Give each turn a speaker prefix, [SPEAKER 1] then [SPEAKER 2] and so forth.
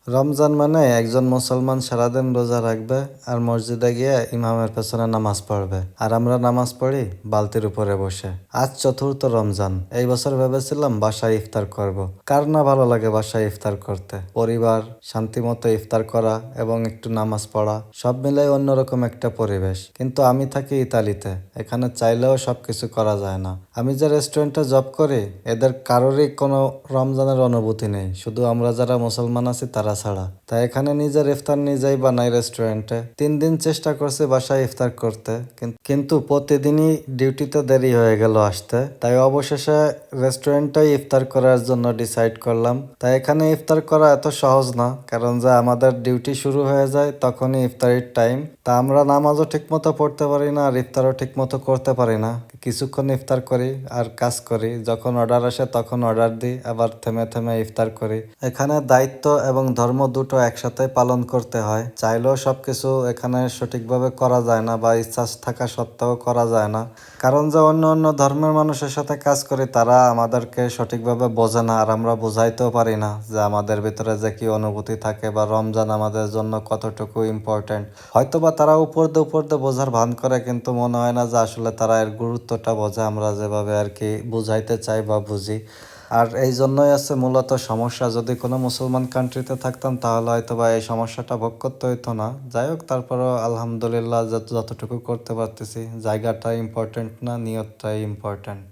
[SPEAKER 1] রমজান মানে একজন মুসলমান সারাদিন রোজা রাখবে আর মসজিদে গিয়ে ইমামের পেছনে নামাজ পড়বে, আর আমরা নামাজ পড়ি বালতির উপরে বসে। আজ চতুর্থ রমজান। এই বছর ভেবেছিলাম বাসায় ইফতার করব। কার না ভালো লাগে বাসায় ইফতার করতে? পরিবার, শান্তিমতো ইফতার করা এবং একটু নামাজ পড়া, সব মিলাই অন্যরকম একটা পরিবেশ। কিন্তু আমি থাকি ইতালিতে, এখানে চাইলেও সবকিছু করা যায় না। আমি যে রেস্টুরেন্টে জব করি, এদের কারোরই কোনো রমজানের অনুভূতি নেই, শুধু আমরা যারা মুসলমান আছি তারা ছাড়া। তাই এখানে নিজের ইফতার নিজেই বানাই রেস্টুরেন্টে। 3 দিন চেষ্টা করছি বাসায় ইফতার করতে, কিন্তু প্রতিদিনই ডিউটিতে দেরি হয়ে গেল আসতে। তাই অবশেষে রেস্টুরেন্টেই ইফতার করার জন্য ডিসাইড করলাম। তাই এখানে ইফতার করা এত সহজ না, কারণ যে আমাদের ডিউটি শুরু হয়ে যায় তখনই ইফতারির টাইম। তা আমরা নামাজও ঠিকমতো পড়তে পারি না আর ইফতারও ঠিকমতো করতে পারি না। কিছুক্ষণ ইফতার করি আর কাজ করি, যখন অর্ডার আসে তখন অর্ডার দিই, আবার থেমে থেমে ইফতার করি। এখানে দায়িত্ব এবং ধর্ম দুটো একসাথে পালন করতে হয়। চাইলেও সবকিছু এখানে সঠিকভাবে করা যায় না, বা ইচ্ছা থাকা সত্ত্বেও করা যায় না, কারণ যে অন্য অন্য ধর্মের মানুষের সাথে কাজ করি তারা আমাদেরকে সঠিকভাবে বোঝে না, আর আমরা বোঝাইতেও পারি না যে আমাদের ভিতরে যে কি অনুভূতি থাকে বা রমজান আমাদের জন্য কতটুকু ইম্পর্টেন্ট। হয়তোবা তারা উপর দিয়ে বোঝার ভান করে, কিন্তু মনে হয় না যে আসলে তারা এর গুরুত্বটা বোঝে আমরা যেভাবে আর কি বুঝাইতে চাই বা বুঝি। আর এই জন্যই আছে মূলত সমস্যা। যদি কোনো মুসলমান কান্ট্রিতে থাকতাম তাহলে হয়তোবা এই সমস্যাটা ভোগ করতে হইতো না। যাই হোক, তারপরও আলহামদুলিল্লাহ যতটুকু করতে পারতেছি। জায়গাটা ইম্পর্টেন্ট না, নিয়তটাই ইম্পর্টেন্ট।